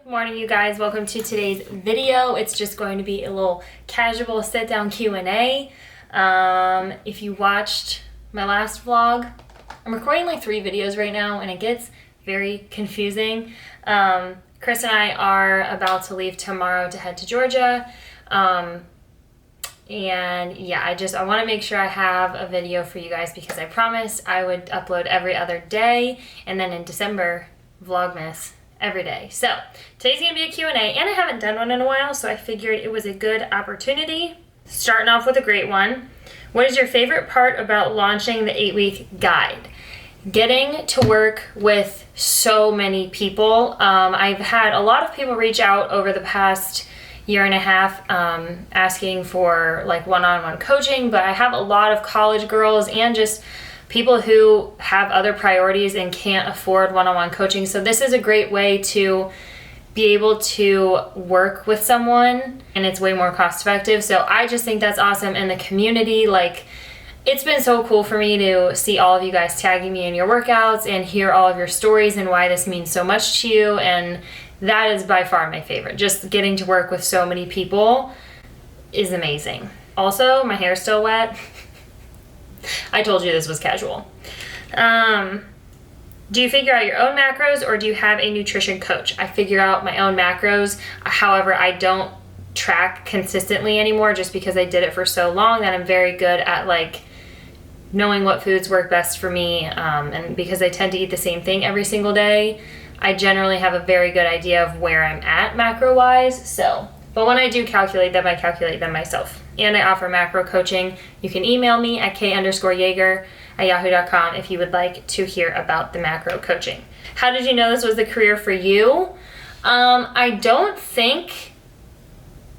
Morning, you guys. Welcome to today's video. It's just going to be a little casual sit-down Q&A. If you watched my last vlog, I'm recording like 3 videos right now and it gets very confusing. Chris and I are about to leave tomorrow to head to Georgia. And yeah, I want to make sure I have a video for you guys because I promised I would upload every other day, and then in December, Vlogmas every day. So today's gonna be a Q&A, and I haven't done one in a while, so I figured it was a good opportunity. Starting off with a great one. What is your favorite part about launching the 8-week guide? Getting to work with so many people. I've had a lot of people reach out over the past year and a half asking for like one-on-one coaching, but I have a lot of college girls and just people who have other priorities and can't afford one-on-one coaching. So this is a great way to be able to work with someone, and it's way more cost effective. So I just think that's awesome. And the community, like, it's been so cool for me to see all of you guys tagging me in your workouts and hear all of your stories and why this means so much to you. And that is by far my favorite. Just getting to work with so many people is amazing. Also, my hair's still wet. I told you this was casual. Do you figure out your own macros or do you have a nutrition coach? I figure out my own macros. However, I don't track consistently anymore just because I did it for so long that I'm very good at like knowing what foods work best for me. And because I tend to eat the same thing every single day, I generally have a very good idea of where I'm at macro-wise. So, but when I do calculate them, I calculate them myself. And I offer macro coaching. You can email me at k_Yager@yahoo.com if you would like to hear about the macro coaching. How did you know this was the career for you? I don't think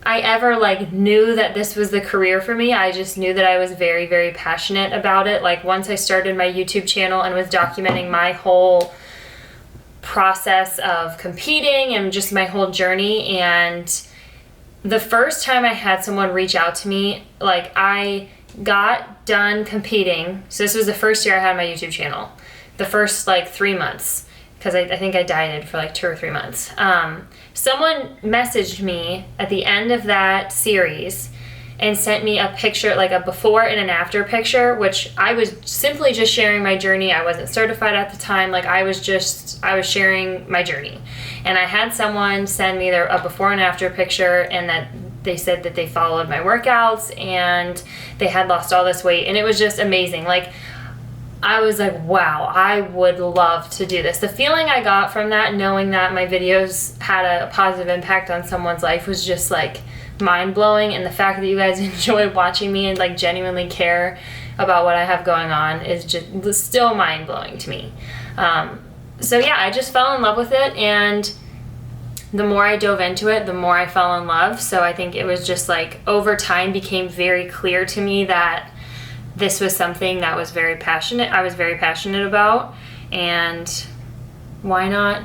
I ever like knew that this was the career for me. I just knew that I was very, very passionate about it. Like once I started my YouTube channel and was documenting my whole process of competing and just my whole journey, and the first time I had someone reach out to me, like I got done competing. So this was the first year I had my YouTube channel. The first like 3 months, because I think I dieted for like 2 or 3 months. Someone messaged me at the end of that series and sent me a picture, like a before and an after picture, which I was simply just sharing my journey. I wasn't certified at the time. Like I was sharing my journey. And I had someone send me a before and after picture, and that they said that they followed my workouts and they had lost all this weight. And it was just amazing. Like I was like, wow, I would love to do this. The feeling I got from that, knowing that my videos had a positive impact on someone's life, was just like mind-blowing. And the fact that you guys enjoy watching me and like genuinely care about what I have going on is just still mind-blowing to me. So yeah, I just fell in love with it, and the more I dove into it, the more I fell in love. So I think it was just like over time became very clear to me that this was something that I was very passionate about, and why not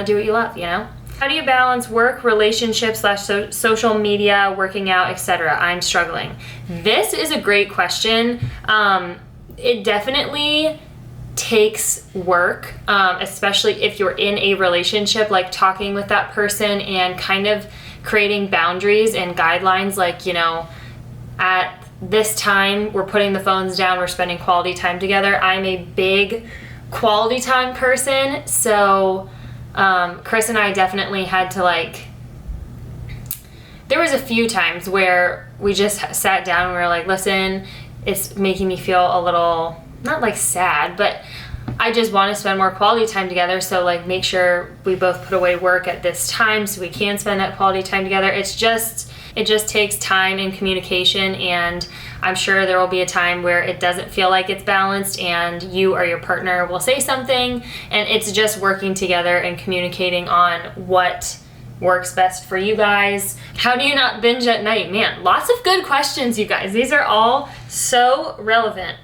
do what you love, you know? How do you balance work, relationships, social media, working out, etc.? I'm struggling. This is a great question. It definitely takes work, especially if you're in a relationship, like talking with that person and kind of creating boundaries and guidelines, like, you know, at this time we're putting the phones down, we're spending quality time together. I'm a big quality time person, so Chris and I definitely had to like, there was a few times where we just sat down and we were like, listen, it's making me feel a little, not like sad, but I just want to spend more quality time together. So like make sure we both put away work at this time so we can spend that quality time together. It just takes time and communication, and I'm sure there will be a time where it doesn't feel like it's balanced and you or your partner will say something, and it's just working together and communicating on what works best for you guys. How do you not binge at night? Man, lots of good questions, you guys. These are all so relevant.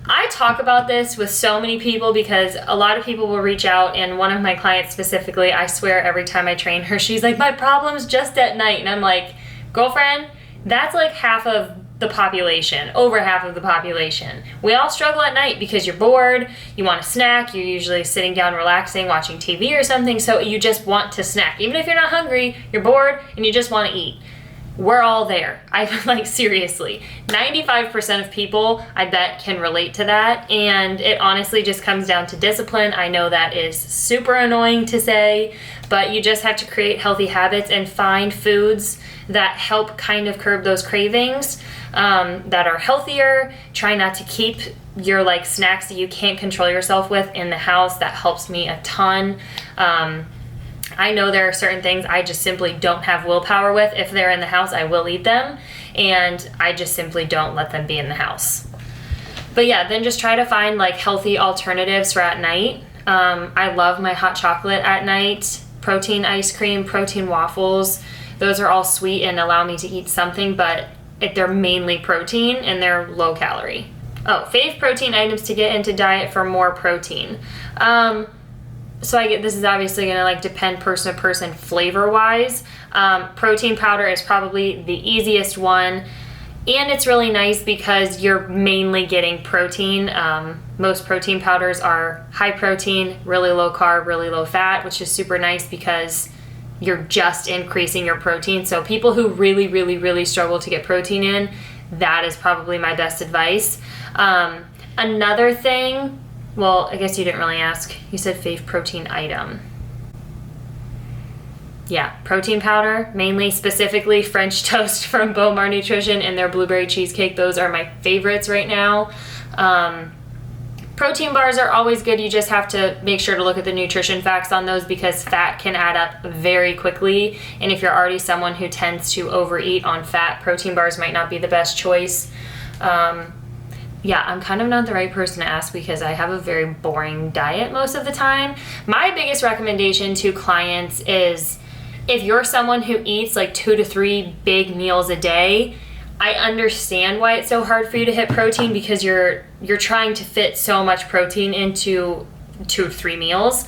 I talk about this with so many people because a lot of people will reach out, and one of my clients specifically, I swear every time I train her, she's like, my problem's just at night. And I'm like, girlfriend, that's like half of the population, over half of the population. We all struggle at night because you're bored, you want a snack, you're usually sitting down relaxing, watching TV or something, so you just want to snack. Even if you're not hungry, you're bored and you just want to eat. We're all there. Like, seriously. 95% of people, I bet, can relate to that, and it honestly just comes down to discipline. I know that is super annoying to say, but you just have to create healthy habits and find foods that help kind of curb those cravings, that are healthier. Try not to keep your like snacks that you can't control yourself with in the house. That helps me a ton. I know there are certain things I just simply don't have willpower with. If they're in the house, I will eat them, and I just simply don't let them be in the house. But yeah, then just try to find like healthy alternatives for at night. I love my hot chocolate at night, protein ice cream, protein waffles. Those are all sweet and allow me to eat something, but they're mainly protein and they're low calorie. Oh, fave protein items to get into diet for more protein. So this is obviously gonna like depend person to person flavor wise. Protein powder is probably the easiest one, and it's really nice because you're mainly getting protein. Most protein powders are high protein, really low carb, really low fat, which is super nice because you're just increasing your protein. So people who really, really, really struggle to get protein in, that is probably my best advice. Another thing, well, I guess you didn't really ask. You said fave protein item. Yeah, protein powder, mainly specifically French toast from Bowmar Nutrition and their blueberry cheesecake. Those are my favorites right now. Protein bars are always good. You just have to make sure to look at the nutrition facts on those because fat can add up very quickly. And if you're already someone who tends to overeat on fat, protein bars might not be the best choice. Yeah, I'm kind of not the right person to ask because I have a very boring diet most of the time. My biggest recommendation to clients is if you're someone who eats like 2 to 3 big meals a day, I understand why it's so hard for you to hit protein because you're trying to fit so much protein into 2 to 3 meals.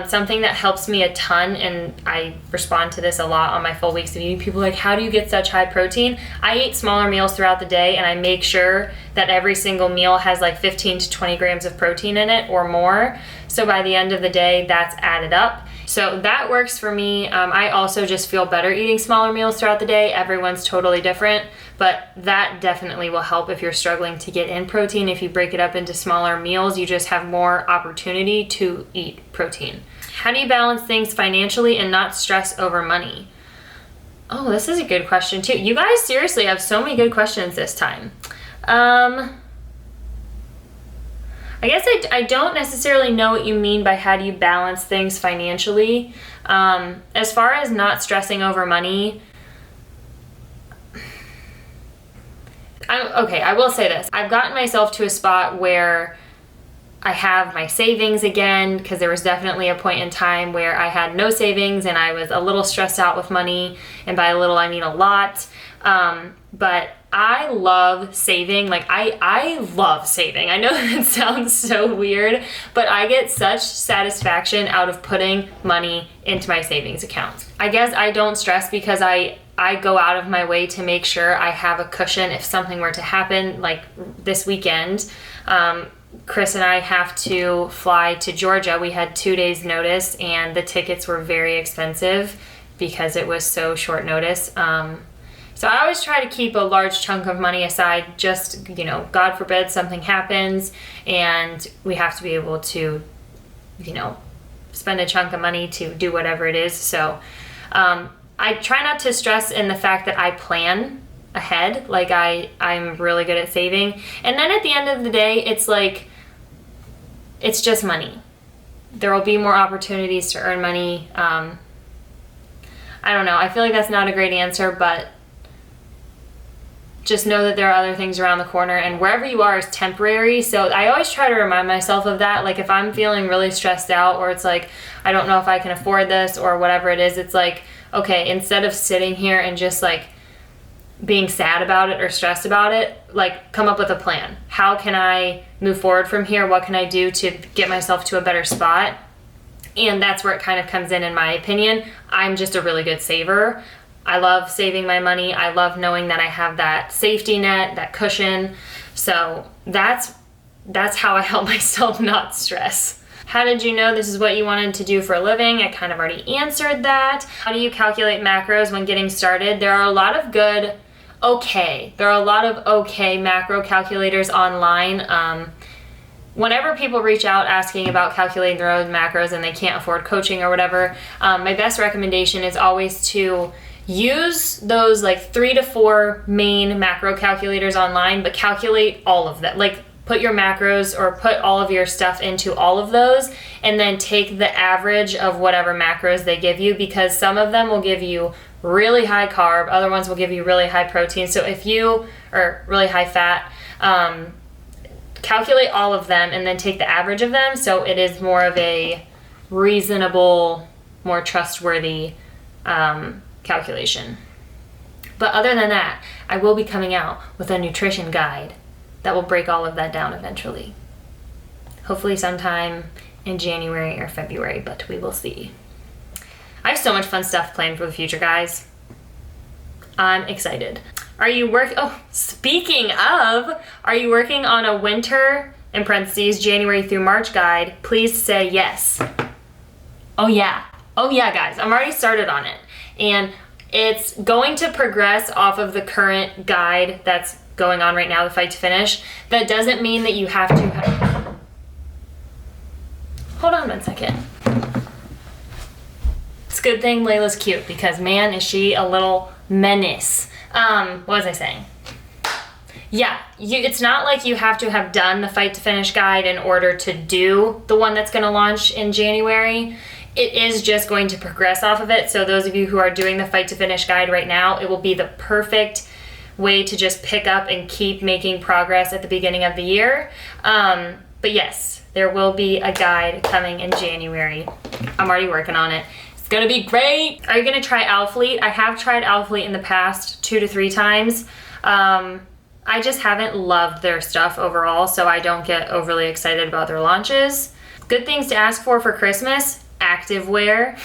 Something that helps me a ton, and I respond to this a lot on my full weeks of eating. People are like, how do you get such high protein? I eat smaller meals throughout the day, and I make sure that every single meal has like 15 to 20 grams of protein in it or more. So by the end of the day, that's added up. So that works for me. I also just feel better eating smaller meals throughout the day. Everyone's totally different, but that definitely will help if you're struggling to get in protein. If you break it up into smaller meals, you just have more opportunity to eat protein. How do you balance things financially and not stress over money? Oh, this is a good question too. You guys seriously have so many good questions this time. I guess I don't necessarily know what you mean by how do you balance things financially. As far as not stressing over money, I will say this. I've gotten myself to a spot where I have my savings again, because there was definitely a point in time where I had no savings and I was a little stressed out with money, and by a little I mean a lot. But I love saving. Like I love saving. I know that sounds so weird, but I get such satisfaction out of putting money into my savings account. I guess I don't stress because I go out of my way to make sure I have a cushion if something were to happen. Like this weekend, Chris and I have to fly to Georgia. We had 2 days notice and the tickets were very expensive because it was so short notice. So I always try to keep a large chunk of money aside, just, God forbid something happens and we have to be able to, spend a chunk of money to do whatever it is. So I try not to stress in the fact that I plan ahead. Like I'm really good at saving. And then at the end of the day, it's like, it's just money. There will be more opportunities to earn money. I don't know. I feel like that's not a great answer, but just know that there are other things around the corner, and wherever you are is temporary. So I always try to remind myself of that. Like if I'm feeling really stressed out, or it's like, I don't know if I can afford this or whatever it is, it's like, okay, instead of sitting here and just like being sad about it or stressed about it, like come up with a plan. How can I move forward from here? What can I do to get myself to a better spot? And that's where it kind of comes in my opinion. I'm just a really good saver. I love saving my money. I love knowing that I have that safety net, that cushion. So that's how I help myself not stress. How did you know this is what you wanted to do for a living? I kind of already answered that. How do you calculate macros when getting started? There are a lot of okay macro calculators online. Whenever people reach out asking about calculating their own macros and they can't afford coaching or whatever, my best recommendation is always to use those like 3 to 4 main macro calculators online, but calculate all of them. Like put your macros or put all of your stuff into all of those and then take the average of whatever macros they give you, because some of them will give you really high carb, other ones will give you really high protein. So or really high fat, calculate all of them and then take the average of them, so it is more of a reasonable, more trustworthy calculation. But other than that, I will be coming out with a nutrition guide that will break all of that down eventually. Hopefully sometime in January or February, but we will see. I have so much fun stuff planned for the future, guys. I'm excited. Speaking of, are you working on a winter, in parentheses, January through March guide? Please say yes. Oh yeah, guys, I'm already started on it. And it's going to progress off of the current guide that's going on right now, the Fight to Finish. That doesn't mean that you have to hold on one second. It's a good thing Layla's cute, because man, is she a little menace. What was I saying? Yeah, it's not like you have to have done the Fight to Finish guide in order to do the one that's going to launch in January. It is just going to progress off of it. So those of you who are doing the Fight to Finish guide right now, it will be the perfect way to just pick up and keep making progress at the beginning of the year. But yes, there will be a guide coming in January. I'm already working on it. It's gonna be great. Are you gonna try Alphalete? I have tried Alphalete in the past 2 to 3 times. I just haven't loved their stuff overall, so I don't get overly excited about their launches. Good things to ask for Christmas: activewear.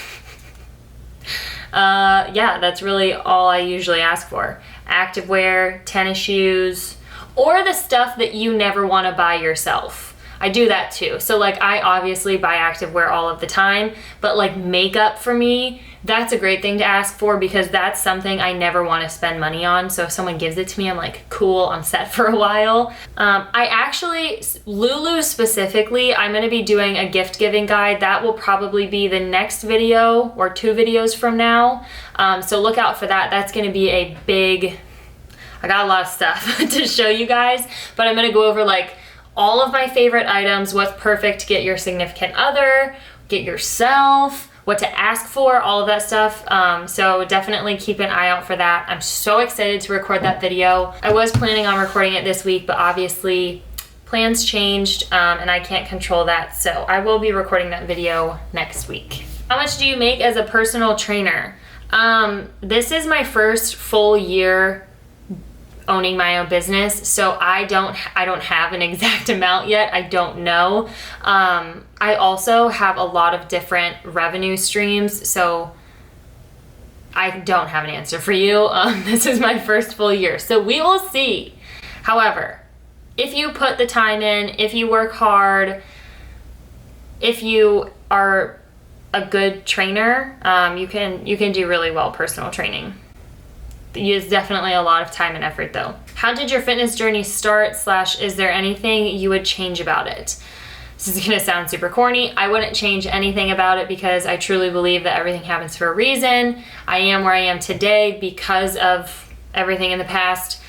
Yeah, that's really all I usually ask for. Activewear, tennis shoes, or the stuff that you never want to buy yourself. I do that too. So like, I obviously buy activewear all of the time, but like makeup for me, that's a great thing to ask for, because that's something I never want to spend money on. So if someone gives it to me, I'm like, cool, I'm set for a while. Lulu specifically, I'm going to be doing a gift giving guide. That will probably be the next video or 2 videos from now. So look out for that. That's going to be a big, I got a lot of stuff to show you guys, but I'm going to go over like all of my favorite items, what's perfect to get your significant other, get yourself, what to ask for, all of that stuff. So definitely keep an eye out for that. I'm so excited to record that video. I was planning on recording it this week, but obviously plans changed and I can't control that. So I will be recording that video next week. How much do you make as a personal trainer? This is my first full year owning my own business, so I don't have an exact amount yet. I don't know. I also have a lot of different revenue streams, so I don't have an answer for you. This is my first full year, so we will see. However, if you put the time in, if you work hard, if you are a good trainer, you can do really well personal training. It's definitely a lot of time and effort though. How did your fitness journey start / is there anything you would change about it? This is gonna sound super corny. I wouldn't change anything about it, because I truly believe that everything happens for a reason. I am where I am today because of everything in the past.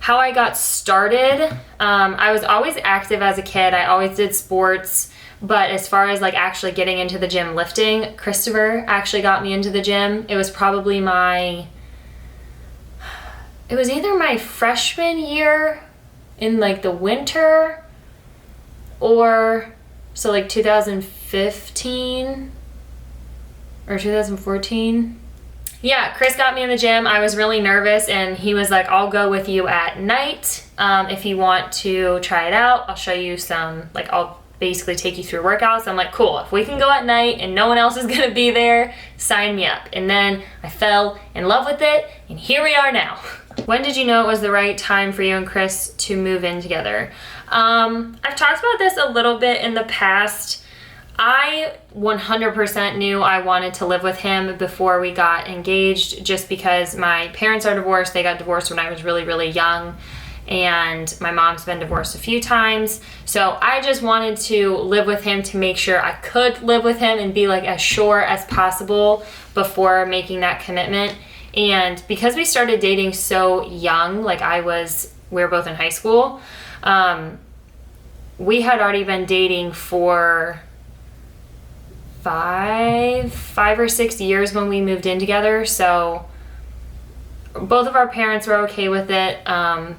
How I got started, I was always active as a kid. I always did sports, but as far as like actually getting into the gym lifting, Christopher actually got me into the gym. It was probably it was either my freshman year in like the winter, or so like 2015 or 2014. Yeah, Chris got me in the gym. I was really nervous and he was like, I'll go with you at night. If you want to try it out, I'll show you some, like I'll basically take you through workouts. I'm like, cool, if we can go at night and no one else is gonna be there, sign me up. And then I fell in love with it, and here we are now. When did you know it was the right time for you and Chris to move in together? I've talked about this a little bit in the past. I 100% knew I wanted to live with him before we got engaged, just because my parents are divorced. They got divorced when I was really, really young, and my mom's been divorced a few times. So I just wanted to live with him to make sure I could live with him and be like as sure as possible before making that commitment. And because we started dating so young, like we were both in high school, we had already been dating for five or 6 years when we moved in together. So both of our parents were okay with it.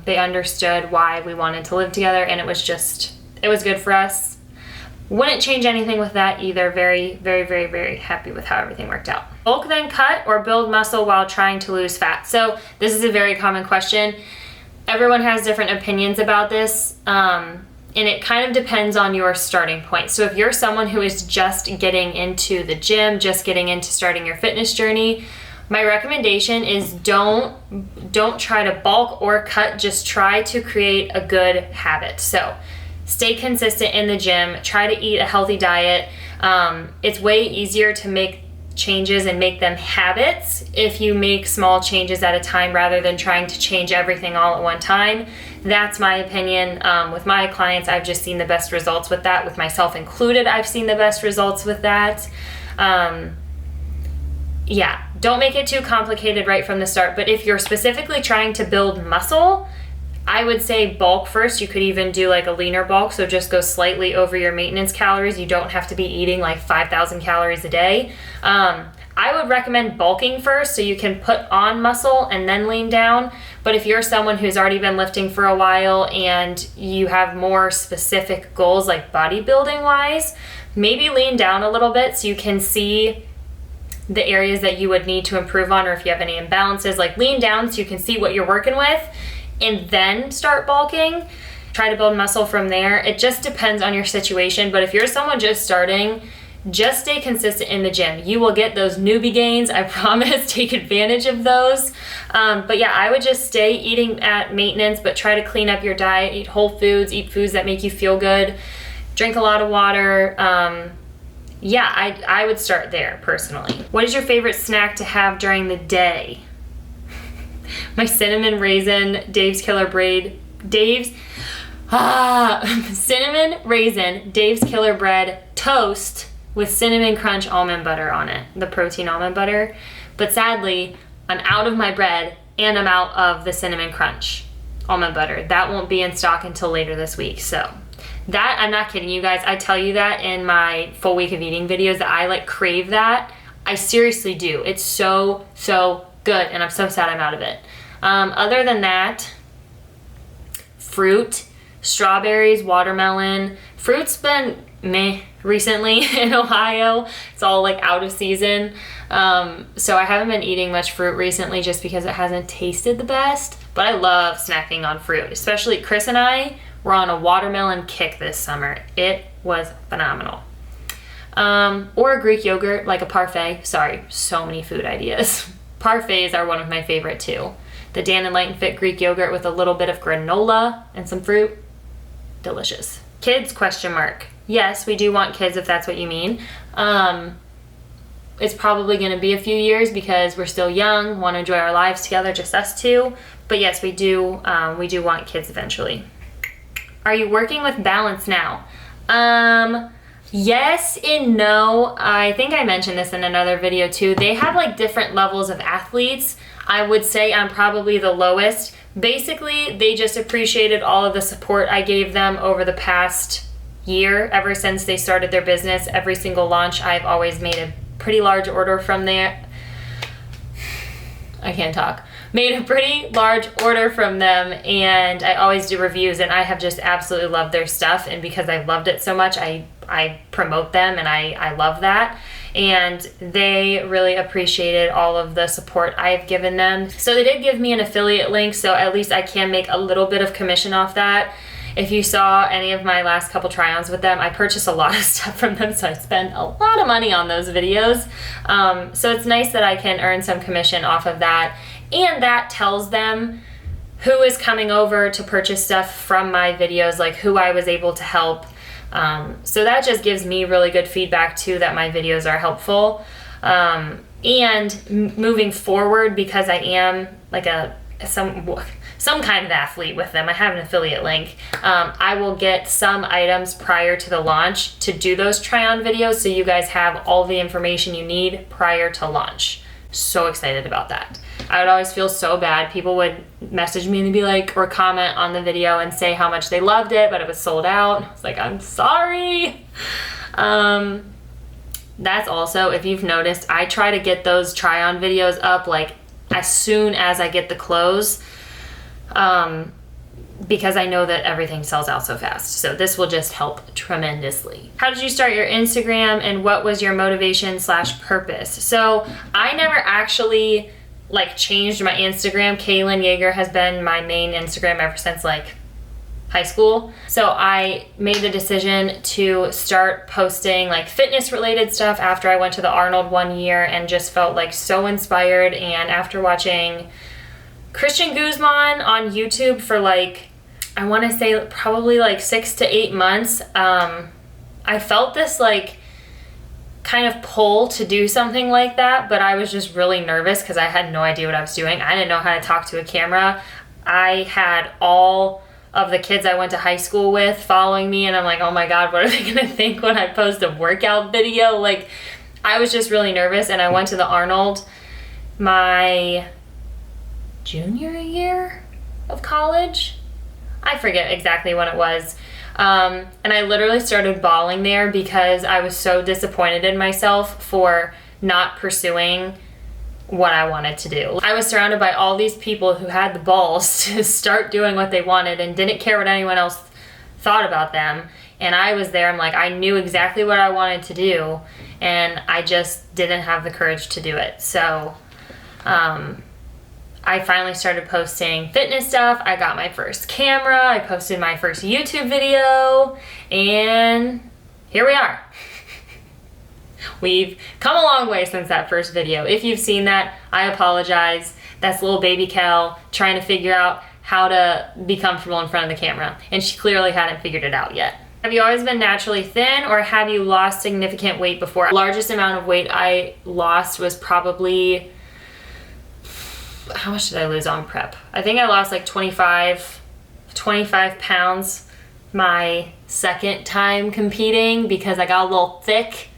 They understood why we wanted to live together, and it was good for us. Wouldn't change anything with that either. Very, very, very, very happy with how everything worked out. Bulk then cut or build muscle while trying to lose fat? So this is a very common question. Everyone has different opinions about this. And it kind of depends on your starting point. So if you're someone who is just getting into the gym, just getting into starting your fitness journey, my recommendation is don't try to bulk or cut, just try to create a good habit. So stay consistent in the gym, try to eat a healthy diet. It's way easier to make changes and make them habits if you make small changes at a time rather than trying to change everything all at one time. That's my opinion. With my clients, I've just seen the best results with that. With myself included, I've seen the best results with that. Yeah, don't make it too complicated right from the start. But if you're specifically trying to build muscle, I would say bulk first. You could even do like a leaner bulk, so just go slightly over your maintenance calories. You don't have to be eating like 5,000 calories a day. I would recommend bulking first so you can put on muscle and then lean down. But if you're someone who's already been lifting for a while and you have more specific goals like bodybuilding wise, maybe lean down a little bit so you can see the areas that you would need to improve on, or if you have any imbalances, like lean down so you can see what you're working with and then start bulking. Try to build muscle from there. It just depends on your situation. But if you're someone just starting, just stay consistent in the gym. You will get those newbie gains, I promise. Take advantage of those. But yeah, I would just stay eating at maintenance, but try to clean up your diet, eat whole foods, eat foods that make you feel good, drink a lot of water. Yeah, I would start there personally. What is your favorite snack to have during the day? My cinnamon raisin, cinnamon raisin, Dave's Killer Bread toast with cinnamon crunch almond butter on it, the protein almond butter. But sadly, I'm out of my bread and I'm out of the cinnamon crunch almond butter. That won't be in stock until later this week. So that, I'm not kidding you guys. I tell you that in my full week of eating videos that I like crave that. I seriously do. It's so, so good, and I'm so sad I'm out of it. Other than that, fruit, strawberries, watermelon. Fruit's been meh recently in Ohio. It's all like out of season. So I haven't been eating much fruit recently just because it hasn't tasted the best. But I love snacking on fruit, especially Chris and I were on a watermelon kick this summer. It was phenomenal. Or a Greek yogurt, like a parfait. Sorry, so many food ideas. Parfaits are one of my favorite too. The Dan and Light and Fit Greek yogurt with a little bit of granola and some fruit. Delicious. Kids, question mark. Yes, we do want kids if that's what you mean. It's probably gonna be a few years because we're still young, wanna enjoy our lives together, just us two. But yes, we do want kids eventually. Are you working with Balance now? Yes and no. I think I mentioned this in another video too. They have like different levels of athletes. I would say I'm probably the lowest. Basically, they just appreciated all of the support I gave them over the past year. Ever since they started their business, every single launch, I've always made a pretty large order from there. I can't talk. Made a pretty large order from them, and I always do reviews, and I have just absolutely loved their stuff. And because I loved it so much, I promote them, and I love that. And they really appreciated all of the support I've given them. So they did give me an affiliate link, so at least I can make a little bit of commission off that. If you saw any of my last couple try-ons with them, I purchased a lot of stuff from them, so I spent a lot of money on those videos. So it's nice that I can earn some commission off of that, and that tells them who is coming over to purchase stuff from my videos, like who I was able to help. So that just gives me really good feedback too, that my videos are helpful. And moving forward, because I am like some kind of athlete with them, I have an affiliate link, I will get some items prior to the launch to do those try-on videos, so you guys have all the information you need prior to launch. So excited about that. I would always feel so bad. People would message me and be like, or comment on the video and say how much they loved it, but it was sold out. I was like, I'm sorry. That's also, if you've noticed, I try to get those try-on videos up like as soon as I get the clothes, because I know that everything sells out so fast. So this will just help tremendously. How did you start your Instagram, and what was your motivation / purpose? So I never actually like changed my Instagram. Kaylin Yager has been my main Instagram ever since like high school. So I made the decision to start posting like fitness related stuff after I went to the Arnold one year, and just felt like so inspired. And after watching Christian Guzman on YouTube for like, I want to say probably like 6 to 8 months, I felt this like kind of pull to do something like that, but I was just really nervous because I had no idea what I was doing. I didn't know how to talk to a camera. I had all of the kids I went to high school with following me, and I'm like, oh my God, what are they gonna think when I post a workout video? Like, I was just really nervous, and I went to the Arnold my junior year of college. I forget exactly when it was. And I literally started bawling there because I was so disappointed in myself for not pursuing what I wanted to do. I was surrounded by all these people who had the balls to start doing what they wanted and didn't care what anyone else thought about them. And I was there, I'm like, I knew exactly what I wanted to do, and I just didn't have the courage to do it. So I finally started posting fitness stuff. I got my first camera, I posted my first YouTube video, and here we are. We've come a long way since that first video. If you've seen that, I apologize. That's little baby Kel trying to figure out how to be comfortable in front of the camera, and she clearly hadn't figured it out yet. Have you always been naturally thin, or have you lost significant weight before? The largest amount of weight I lost was probably, how much did I lose on prep? I think I lost like 25 pounds my second time competing, because I got a little thick,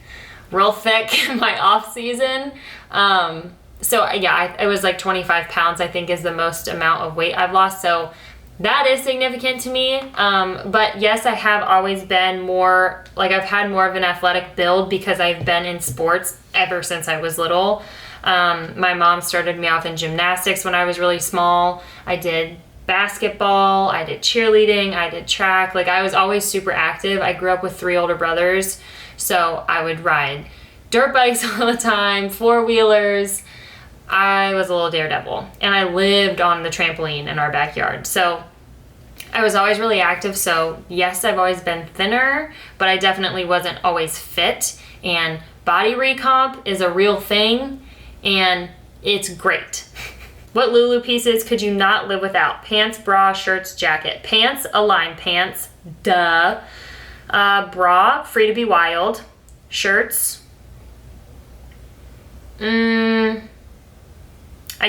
real thick in my off season. So yeah, it was like 25 pounds, I think, is the most amount of weight I've lost. So that is significant to me. But yes, I have always been more, like I've had more of an athletic build because I've been in sports ever since I was little. My mom started me off in gymnastics when I was really small. I did basketball, I did cheerleading, I did track. Like, I was always super active. I grew up with 3 older brothers, so I would ride dirt bikes all the time, 4-wheelers. I was a little daredevil, and I lived on the trampoline in our backyard. So I was always really active. So yes, I've always been thinner, but I definitely wasn't always fit. And body recomp is a real thing, and it's great. What Lulu pieces could you not live without? Pants, bra, shirts, jacket. Pants, Align pants, duh. Bra, Free to Be Wild. Shirts, I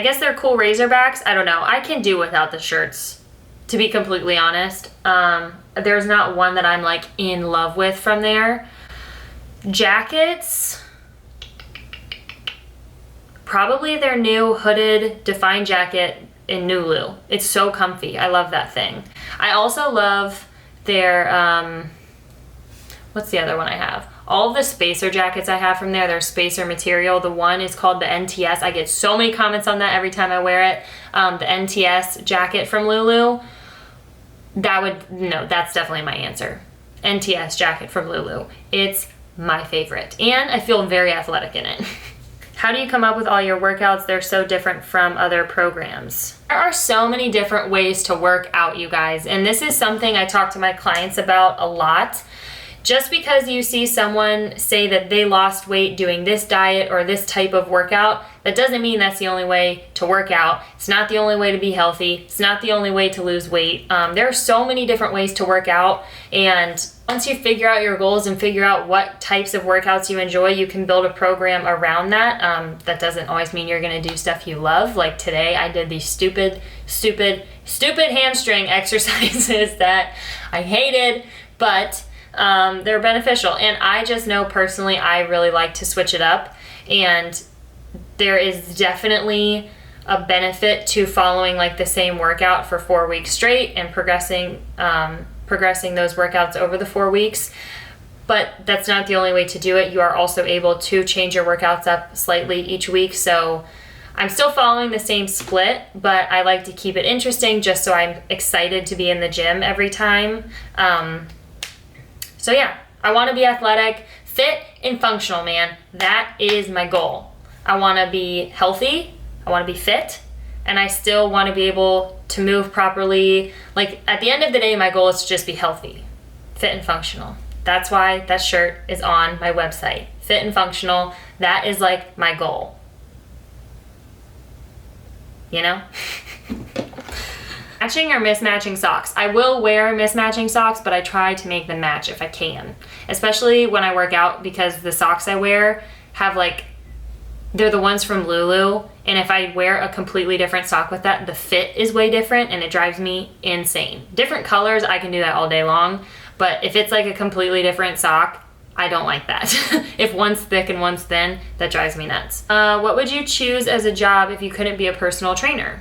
guess they're cool Razorbacks. I don't know. I can do without the shirts, to be completely honest. There's not one that I'm like in love with from there. Jackets, probably their new hooded Define jacket in Nulu. It's so comfy. I love that thing. I also love their, what's the other one I have? All of the Spacer jackets I have from there, they're Spacer material. The one is called the NTS. I get so many comments on that every time I wear it. The NTS jacket from Lulu, that's definitely my answer. NTS jacket from Lulu. It's my favorite. And I feel very athletic in it. How do you come up with all your workouts? They're so different from other programs. There are so many different ways to work out, you guys, and this is something I talk to my clients about a lot. Just because you see someone say that they lost weight doing this diet or this type of workout, that doesn't mean that's the only way to work out. It's not the only way to be healthy. It's not the only way to lose weight. There are so many different ways to work out, and once you figure out your goals and figure out what types of workouts you enjoy, you can build a program around that. That doesn't always mean you're gonna do stuff you love. Like today, I did these stupid hamstring exercises that I hated, but they're beneficial. And I just know personally, I really like to switch it up. And there is definitely a benefit to following like the same workout for 4 weeks straight and progressing those workouts over the 4 weeks. But that's not the only way to do it. You are also able to change your workouts up slightly each week. So I'm still following the same split, but I like to keep it interesting just so I'm excited to be in the gym every time. So yeah, I want to be athletic, fit, and functional, man. That is my goal. I want to be healthy, I want to be fit, and I still want to be able to move properly. Like at the end of the day, my goal is to just be healthy, fit, and functional. That's why that shirt is on my website. Fit and functional, that is like my goal. You know? Matching or mismatching socks. I will wear mismatching socks, but I try to make them match if I can. Especially when I work out, because the socks I wear have like, they're the ones from Lulu, and if I wear a completely different sock with that, the fit is way different and it drives me insane. Different colors, I can do that all day long, but if it's like a completely different sock, I don't like that. If one's thick and one's thin, that drives me nuts. What would you choose as a job if you couldn't be a personal trainer?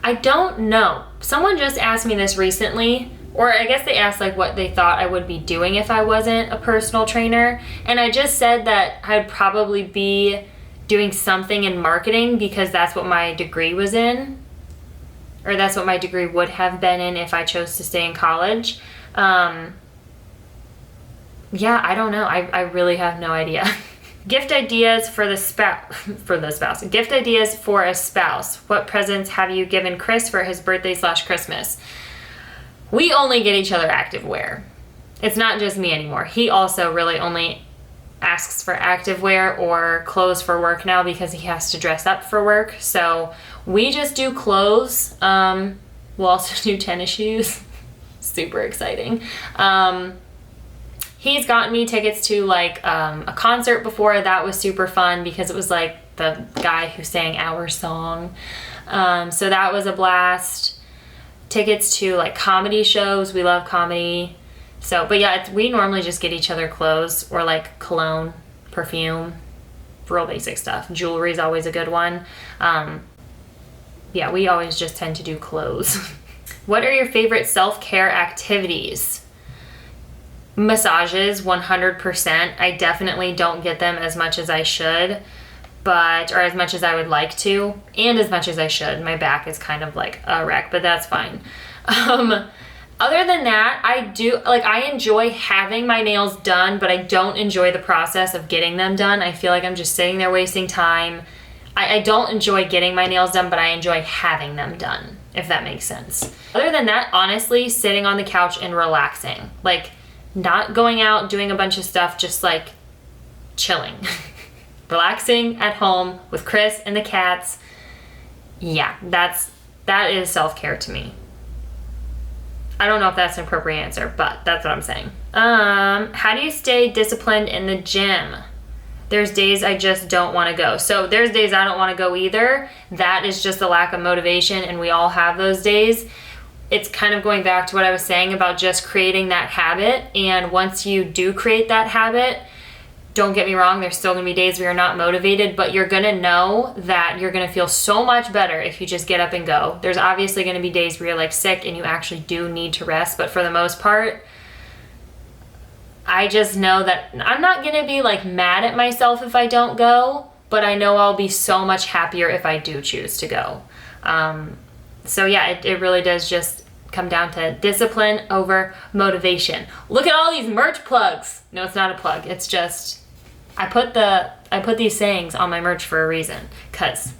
I don't know. Someone just asked me this recently, or I guess they asked like what they thought I would be doing if I wasn't a personal trainer. And I just said that I'd probably be doing something in marketing because that's what my degree was in, or that's what my degree would have been in if I chose to stay in college. Yeah, I don't know. I really have no idea. Gift ideas for the spouse. Gift ideas for a spouse. What presents have you given Chris for his birthday/Christmas? We only get each other activewear. It's not just me anymore. He also really only asks for activewear or clothes for work now because he has to dress up for work. So we just do clothes. We'll also do tennis shoes. Super exciting. He's gotten me tickets to like a concert before. That was super fun because it was like the guy who sang our song. So that was a blast. Tickets to like comedy shows. We love comedy. So, but yeah, we normally just get each other clothes or like cologne, perfume, real basic stuff. Jewelry is always a good one. Yeah, we always just tend to do clothes. What are your favorite self-care activities? Massages, 100%. I definitely don't get them as much as I should, or as much as I would like to, and as much as I should. My back is kind of like a wreck, but that's fine. Other than that, I enjoy having my nails done, but I don't enjoy the process of getting them done. I feel like I'm just sitting there wasting time. I don't enjoy getting my nails done, but I enjoy having them done, if that makes sense. Other than that, honestly, sitting on the couch and relaxing. Like, not going out, doing a bunch of stuff, just like chilling. Relaxing at home with Chris and the cats. Yeah, that is self-care to me. I don't know if that's an appropriate answer, but that's what I'm saying. How do you stay disciplined in the gym? There's days I just don't want to go. So there's days I don't want to go either. That is just a lack of motivation, and we all have those days. It's kind of going back to what I was saying about just creating that habit. And once you do create that habit, don't get me wrong, there's still gonna be days where you're not motivated, but you're gonna know that you're gonna feel so much better if you just get up and go. There's obviously gonna be days where you're like sick and you actually do need to rest, but for the most part, I just know that I'm not gonna be like mad at myself if I don't go, but I know I'll be so much happier if I do choose to go. So yeah, it really does just come down to discipline over motivation. Look at all these merch plugs. No, it's not a plug. It's just, I put the I put these sayings on my merch for a reason, because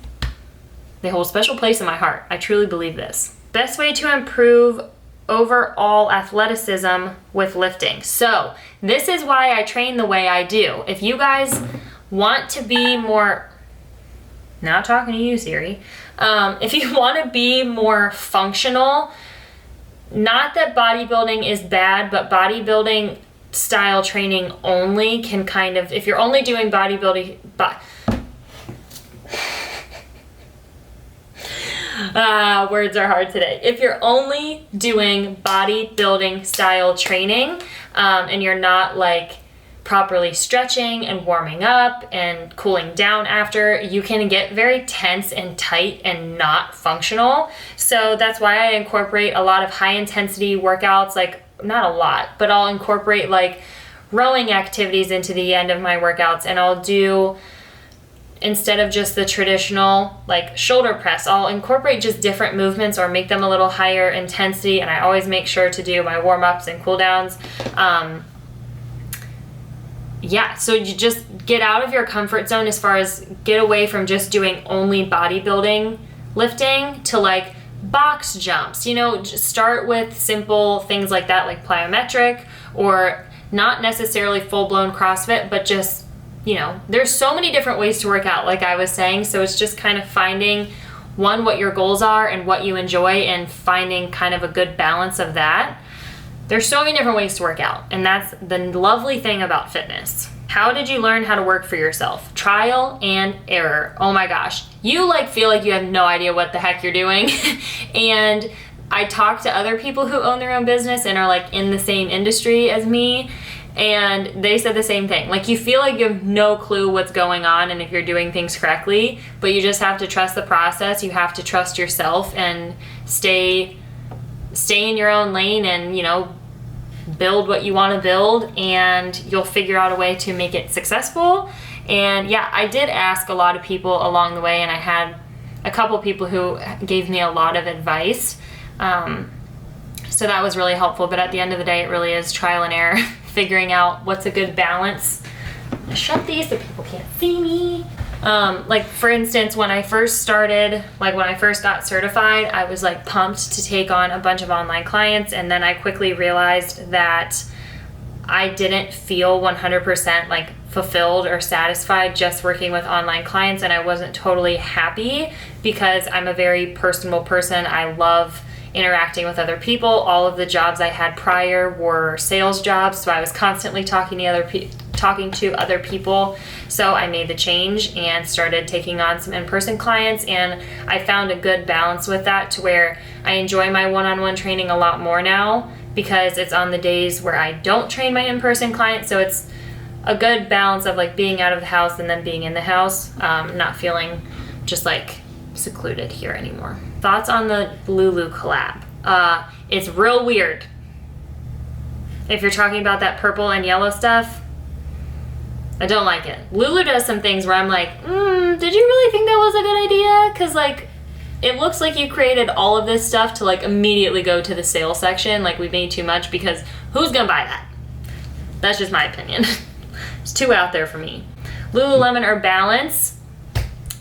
they hold a special place in my heart. I truly believe this. Best way to improve overall athleticism with lifting. So this is why I train the way I do. If you guys want to be more, not talking to you, Siri. If you want to be more functional, not that bodybuilding is bad, but bodybuilding style training only can kind of, if you're only doing bodybuilding, words are hard today. If you're only doing bodybuilding style training, and you're not like properly stretching and warming up and cooling down after, you can get very tense and tight and not functional. So that's why I incorporate a lot of high intensity workouts, like not a lot, but I'll incorporate like rowing activities into the end of my workouts, and I'll do, instead of just the traditional like shoulder press, I'll incorporate just different movements or make them a little higher intensity, and I always make sure to do my warm-ups and cool downs. Yeah, so you just get out of your comfort zone as far as get away from just doing only bodybuilding lifting to like box jumps, you know, just start with simple things like that, like plyometric, or not necessarily full-blown CrossFit, but just, you know, there's so many different ways to work out, like I was saying. So it's just kind of finding one, what your goals are and what you enjoy, and finding kind of a good balance of that. There's so many different ways to work out, and that's the lovely thing about fitness. How did you learn how to work for yourself? Trial and error. Oh my gosh. You like feel like you have no idea what the heck you're doing. And I talk to other people who own their own business and are like in the same industry as me, and they said the same thing. Like, you feel like you have no clue what's going on and if you're doing things correctly, but you just have to trust the process. You have to trust yourself and stay in your own lane, and, you know, build what you want to build, and you'll figure out a way to make it successful. And yeah, I did ask a lot of people along the way, and I had a couple people who gave me a lot of advice. So that was really helpful, but at the end of the day, it really is trial and error, figuring out what's a good balance. I'm gonna shut these so people can't see me. Like for instance, when I first started, like when I first got certified, I was like pumped to take on a bunch of online clients, and then I quickly realized that I didn't feel 100% like fulfilled or satisfied just working with online clients, and I wasn't totally happy because I'm a very personable person. I love interacting with other people. All of the jobs I had prior were sales jobs, so I was constantly talking to other people. So I made the change and started taking on some in-person clients, and I found a good balance with that to where I enjoy my one-on-one training a lot more now, because it's on the days where I don't train my in-person clients. So it's a good balance of like being out of the house and then being in the house, not feeling just like secluded here anymore. Thoughts on the Lulu collab? It's real weird. If you're talking about that purple and yellow stuff, I don't like it. Lulu does some things where I'm like, did you really think that was a good idea? Because like, it looks like you created all of this stuff to like immediately go to the sale section. Like, we made too much, because who's gonna buy that? That's just my opinion. It's too out there for me. Lululemon or Balance?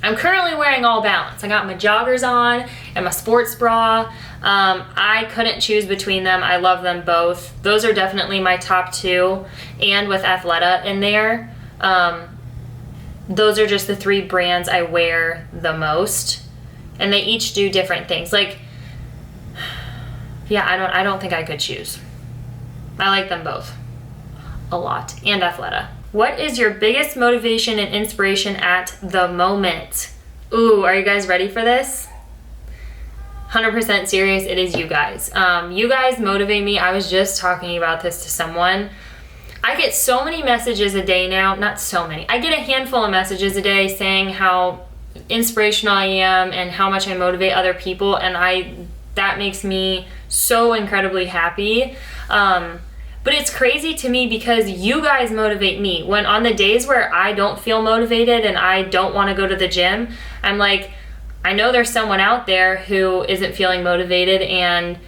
I'm currently wearing all Balance. I got my joggers on and my sports bra. I couldn't choose between them. I love them both. Those are definitely my top two, and with Athleta in there. Those are just the three brands I wear the most, and they each do different things. Like, yeah, I don't think I could choose. I like them both a lot, and Athleta. What is your biggest motivation and inspiration at the moment? Ooh, are you guys ready for this? 100% serious, it is you guys. You guys motivate me. I was just talking about this to someone. I get so many messages a day now, not so many. I get a handful of messages a day saying how inspirational I am and how much I motivate other people, and that makes me so incredibly happy. But it's crazy to me because you guys motivate me. When on the days where I don't feel motivated and I don't want to go to the gym, I'm like, I know there's someone out there who isn't feeling motivated, and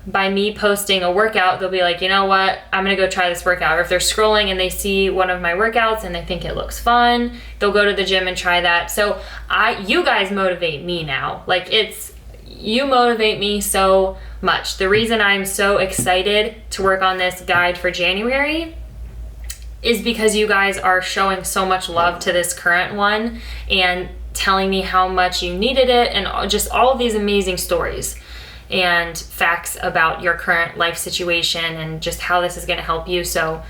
by me posting a workout, they'll be like, you know what, I'm gonna go try this workout. Or if they're scrolling and they see one of my workouts and they think it looks fun, they'll go to the gym and try that. So you guys motivate me now. Like, you motivate me so much. The reason I'm so excited to work on this guide for January is because you guys are showing so much love to this current one and telling me how much you needed it, and just all of these amazing stories and facts about your current life situation and just how this is going to help you. So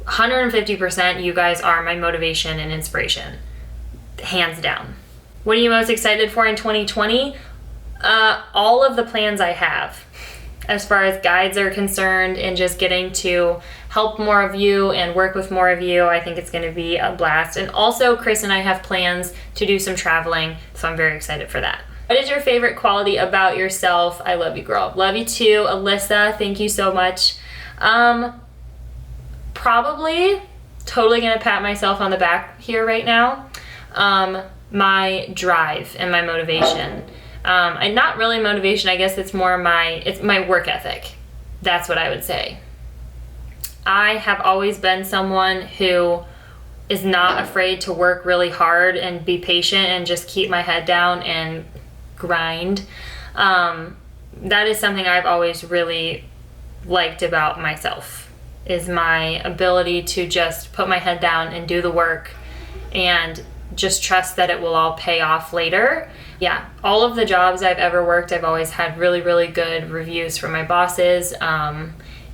150%, you guys are my motivation and inspiration, hands down. What are you most excited for in 2020? All of the plans I have as far as guides are concerned, and just getting to help more of you and work with more of you. I think it's going to be a blast. And also, Chris and I have plans to do some traveling, so I'm very excited for that. What is your favorite quality about yourself? I love you, girl. Love you too. Alyssa, thank you so much. Probably, totally gonna pat myself on the back here right now. My drive and my motivation. And not really motivation, I guess it's more it's my work ethic. That's what I would say. I have always been someone who is not afraid to work really hard and be patient and just keep my head down and grind. That is something I've always really liked about myself, is my ability to just put my head down and do the work and just trust that it will all pay off later. Yeah, all of the jobs I've ever worked, I've always had really, really good reviews from my bosses.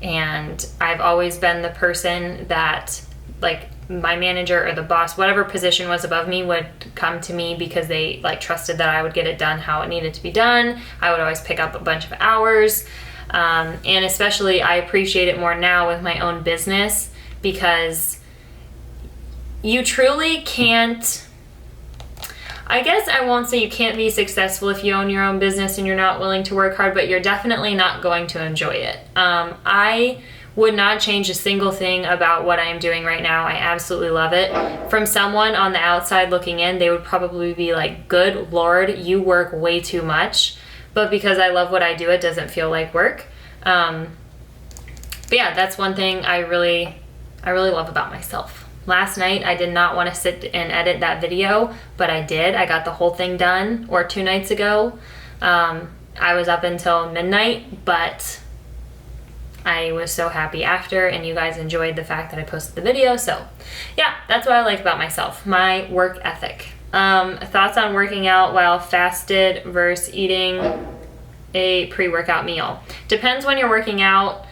And I've always been the person that, like, my manager or the boss, whatever position was above me, would come to me because they like trusted that I would get it done how it needed to be done. I would always pick up a bunch of hours. And especially I appreciate it more now with my own business, because you truly can't, I guess I won't say you can't be successful if you own your own business and you're not willing to work hard, but you're definitely not going to enjoy it. I would not change a single thing about what I am doing right now. I absolutely love it. From someone on the outside looking in, they would probably be like, good Lord, you work way too much. But because I love what I do, it doesn't feel like work. But yeah, that's one thing I really love about myself. Last night, I did not want to sit and edit that video, but I did. I got the whole thing done, or 2 nights ago. I was up until midnight, but I was so happy after, and you guys enjoyed the fact that I posted the video. So yeah, that's what I like about myself, my work ethic. Thoughts on working out while fasted versus eating a pre-workout meal. Depends when you're working out.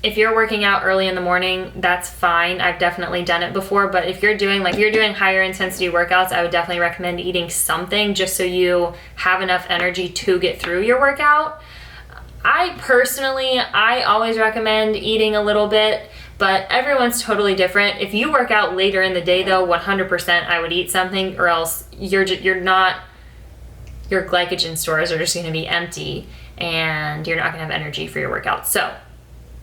If you're working out early in the morning, that's fine. I've definitely done it before, but if you're doing higher intensity workouts, I would definitely recommend eating something just so you have enough energy to get through your workout. I always recommend eating a little bit, but everyone's totally different. If you work out later in the day though, 100% I would eat something, or else your glycogen stores are just gonna be empty and you're not gonna have energy for your workout. So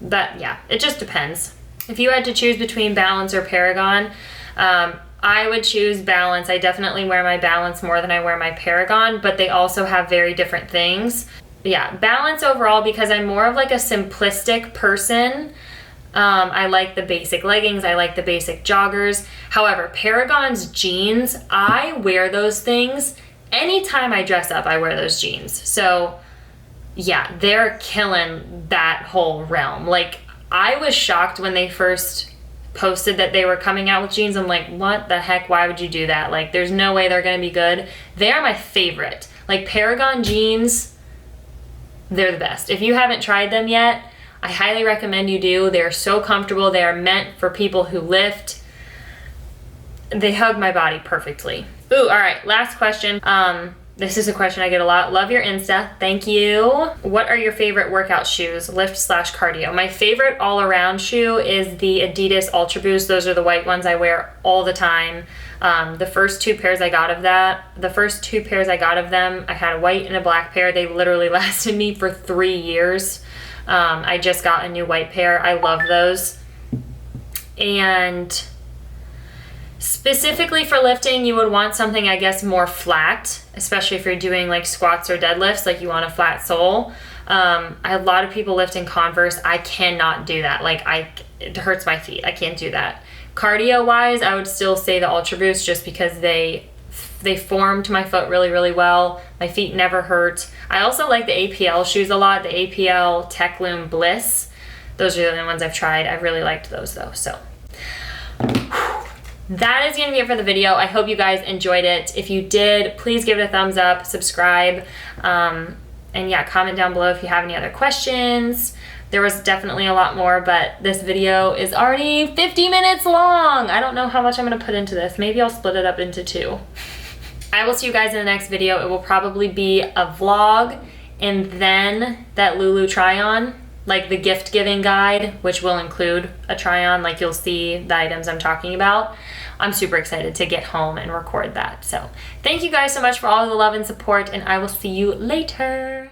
yeah, it just depends. If you had to choose between Balance or Paragon, I would choose Balance. I definitely wear my Balance more than I wear my Paragon, but they also have very different things. Yeah, Balance overall, because I'm more of like a simplistic person. I like the basic leggings, I like the basic joggers. However, Paragon's jeans, I wear those things anytime I dress up. I wear those jeans. So yeah, they're killing that whole realm. Like, I was shocked when they first posted that they were coming out with jeans. I'm like, what the heck? Why would you do that? Like, there's no way they're gonna be good. They are my favorite. Like, Paragon jeans, they're the best. If you haven't tried them yet, I highly recommend you do. They're so comfortable. They are meant for people who lift. They hug my body perfectly. Ooh, all right, last question. This is a question I get a lot. Love your Insta. Thank you. What are your favorite workout shoes, lift/cardio? My favorite all-around shoe is the Adidas Ultra Boost. Those are the white ones I wear all the time. The first two pairs I got of them, I had a white and a black pair. They literally lasted me for 3 years. I just got a new white pair. I love those. And specifically for lifting, you would want something, I guess, more flat, especially if you're doing like squats or deadlifts, like you want a flat sole. A lot of people lift in Converse. I cannot do that. Like it hurts my feet. I can't do that. Cardio wise, I would still say the Ultra Boost just because they formed my foot really, really well. My feet never hurt. I also like the APL shoes a lot. The APL Techloom Bliss. Those are the only ones I've tried. I really liked those though. So that is gonna be it for the video. I hope you guys enjoyed it. If you did, please give it a thumbs up, subscribe, and yeah, comment down below if you have any other questions. There was definitely a lot more, but this video is already 50 minutes long. I don't know how much I'm gonna put into this. Maybe I'll split it up into 2. I will see you guys in the next video. It will probably be a vlog and then that Lulu try-on, like the gift giving guide, which will include a try-on, like you'll see the items I'm talking about. I'm super excited to get home and record that. So thank you guys so much for all the love and support, and I will see you later.